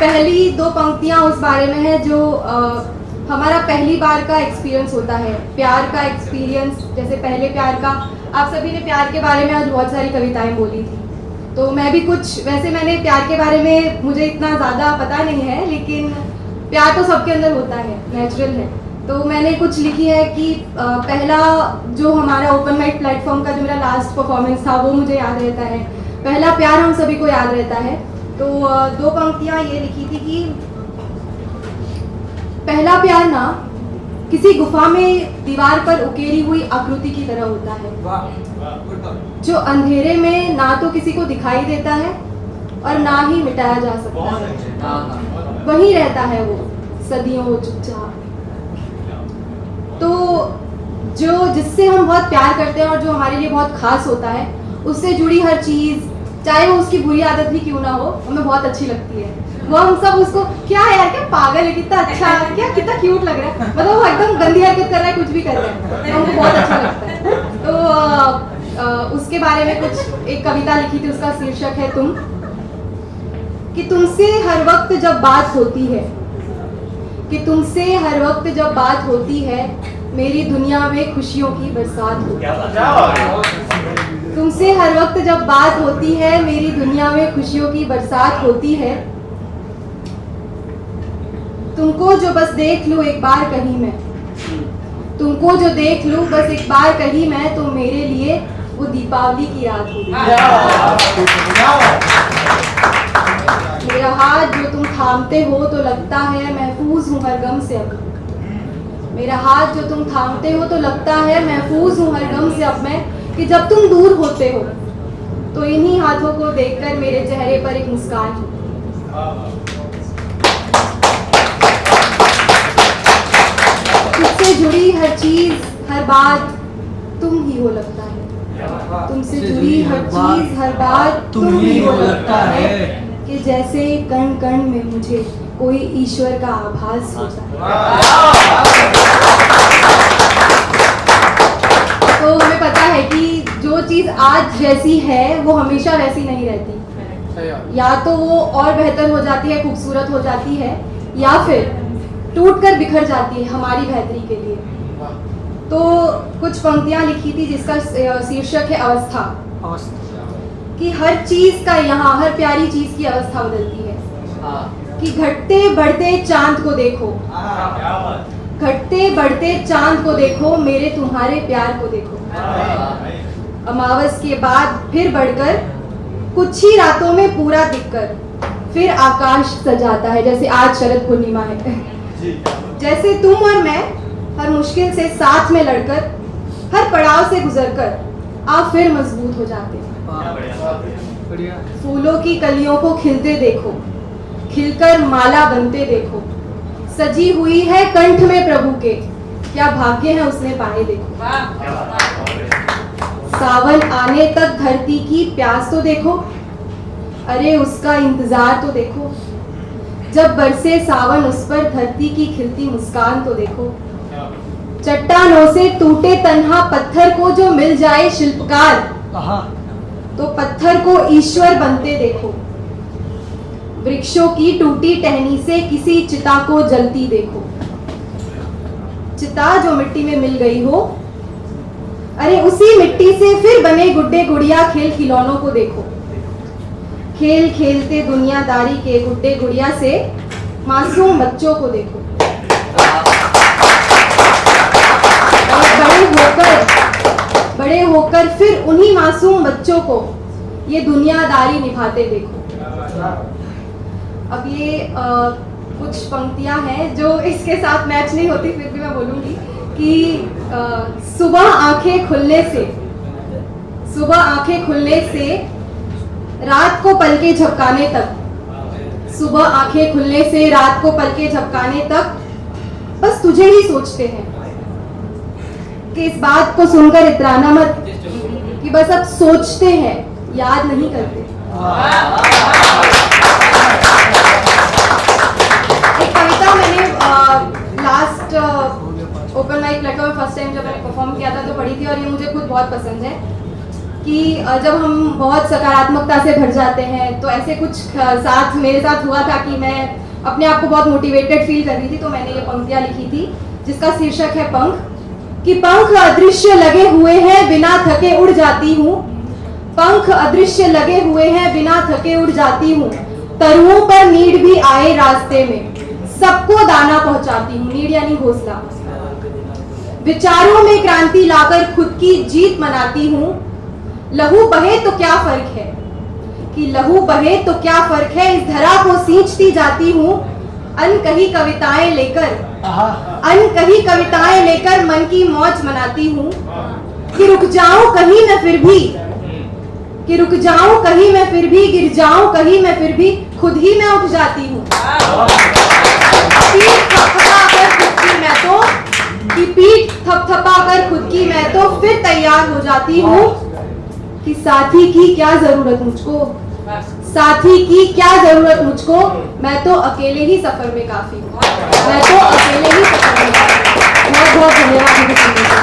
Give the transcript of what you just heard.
पहली दो पंक्तियाँ उस बारे में है जो हमारा पहली बार का एक्सपीरियंस होता है, प्यार का एक्सपीरियंस। जैसे पहले प्यार का, आप सभी ने प्यार के बारे में आज बहुत सारी कविताएं बोली थी, तो मैं भी कुछ, वैसे मैंने प्यार के बारे में, मुझे इतना ज़्यादा पता नहीं है, लेकिन प्यार तो सबके अंदर होता है, नेचुरल है। तो मैंने कुछ लिखी है कि पहला जो हमारा ओपन माइक प्लेटफॉर्म का जो मेरा लास्ट परफॉर्मेंस था वो मुझे याद रहता है, पहला प्यार हम सभी को याद रहता है। तो दो पंक्तियाँ ये लिखी थी कि पहला प्यार ना किसी गुफा में दीवार पर उकेरी हुई आकृति की तरह होता है, जो अंधेरे में ना तो किसी को दिखाई देता है और ना ही मिटाया जा सकता है, वहीं रहता है वो सदियों चुपचाप। तो जो जिससे हम बहुत प्यार करते हैं और जो हमारे लिए बहुत खास होता है, उससे जुड़ी हर चीज़, चाहे वो उसकी बुरी आदत भी क्यों ना हो, हमें बहुत अच्छी लगती है। वो हम सब उसको, क्या है यार, क्या पागल है, कितना अच्छा, क्या कितना क्यूट लग रहा है, मतलब वो एकदम गंदी हरकत कर रहा है, कुछ भी कर रहा है, तो हमको बहुत अच्छा लगता है। तो उसके बारे में कुछ एक कविता लिखी थी, उसका शीर्षक है तुम। कि तुमसे हर वक्त जब बात होती है, कि तुमसे हर वक्त जब बात होती है, मेरी दुनिया में खुशियों की बरसात होती है। तुमसे हर वक्त जब बात होती है, मेरी दुनिया में खुशियों की बरसात होती है। तुमको जो बस देख लूं एक बार कहीं मैं, तुमको जो देख लूं बस एक बार कहीं मैं, तो मेरे लिए वो दीपावली की रात होगी। मेरा हाथ जो तुम थामते हो तो लगता है महफूज हूँ हर गम से अब। मेरा हाथ जो तुम थामते हो तो लगता है महफूज हूँ हर गम से अब मैं, कि जब तुम दूर होते हो तो इन्हीं हाथों को देखकर मेरे चेहरे पर एक मुस्कान है। तुमसे जुड़ी हर चीज, हर बात तुम ही हो लगता है। तुमसे जुड़ी हर चीज, हर बात तुम ही हो लगता है, कि जैसे कण कण में मुझे कोई ईश्वर का आभास होता है। तो हमें पता है कि जो चीज़ आज जैसी है वो हमेशा वैसी नहीं रहती, या तो वो और बेहतर हो जाती है, खूबसूरत हो जाती है, या फिर टूट कर बिखर जाती है हमारी बेहतरी के लिए। तो कुछ पंक्तियाँ लिखी थी जिसका शीर्षक है अवस्था। कि हर चीज़ का यहाँ, हर प्यारी चीज़ की अवस्था बदलती है। कि घटते बढ़ते चांद को देखो, घटते बढ़ते चांद को देखो, मेरे तुम्हारे प्यार को देखो। अमावस के बाद फिर बढ़कर, कुछ ही रातों में पूरा दिखकर, फिर आकाश सजाता है, जैसे आज शरद पूर्णिमा है। जैसे तुम और मैं हर मुश्किल से साथ में लड़कर, हर पड़ाव से गुजरकर, आप फिर मजबूत हो जाते हैं। फूलों की कलियों को खिलते देखो, खिलकर माला बनते देखो, सजी हुई है कंठ में प्रभु के, क्या भाग्य है उसने पाए देखो। सावन आने तक धरती की प्यास तो देखो, अरे उसका इंतजार तो देखो। जब बरसे सावन उस पर धरती की खिलती मुस्कान तो देखो। चट्टानों से टूटे तन्हा पत्थर को जो मिल जाए शिल्पकार, तो पत्थर को ईश्वर बनते देखो। वृक्षों की टूटी टहनी से किसी चिता को जलती देखो। चिता जो मिट्टी में मिल गई हो, अरे उसी मिट्टी से फिर बने गुड्डे गुड़िया खेल खिलौनों को देखो। खेल खेलते दुनियादारी के गुड्डे गुड़िया से मासूम बच्चों को देखो। और बड़े होकर फिर उन्हीं मासूम बच्चों को ये दुनियादारी निभाते देखो। अब ये कुछ पंक्तियां हैं जो इसके साथ मैच नहीं होती, फिर भी मैं बोलूंगी कि सुबह आंखें खुलने से रात को पलके झपकाने तक, सुबह आंखें खुलने से रात को पलके झपकाने तक बस तुझे ही सोचते हैं। कि इस बात को सुनकर इतराना मत कि बस अब सोचते हैं, याद नहीं करते। एक कविता मैंने last open mic platform first time जब मैंने परफॉर्म किया था तो पढ़ी थी, और ये मुझे खुद बहुत पसंद है। कि जब हम बहुत सकारात्मकता से भर जाते हैं तो ऐसे कुछ साथ मेरे साथ हुआ था कि मैं अपने आप को बहुत मोटिवेटेड फील कर रही थी, तो मैंने ये पंक्तियाँ लिखी थी जिसका शीर्षक है पंख। कि पंख अदृश्य लगे हुए हैं बिना थके उड़ जाती हूँ, पंख अदृश्य लगे हुए हैं बिना थके उड़ जाती हूँ, तरुओं पर नीड भी आए रास्ते में सबको दाना पहुंचाती हूँ। नीड यानी घोंसला। विचारों में क्रांति लाकर खुद की जीत मनाती हूँ, लहू बहे तो क्या फर्क है, कि लहू बहे तो क्या फर्क है, इस धरा को सींचती जाती हूँ, अनकही कविताएं लेकर मन की मौज मनाती हूँ। कि रुक जाऊं कहीं मैं फिर भी, कि रुक जाऊं कहीं मैं फिर भी, गिर जाऊं कहीं मैं फिर भी, खुद ही मैं उठ जाती हूँ। पीठ थपथपाकर खुद की मैं तो, कि पीठ थपथपाकर खुद की मैं तो फिर तैयार हो जाती हूँ। कि साथी की क्या जरूरत मुझको, साथी की क्या जरूरत मुझको, मैं तो अकेले ही सफर में काफी हूँ, मैं तो अकेले ही सफर में काफी हूँ। बहुत बहुत धन्यवाद।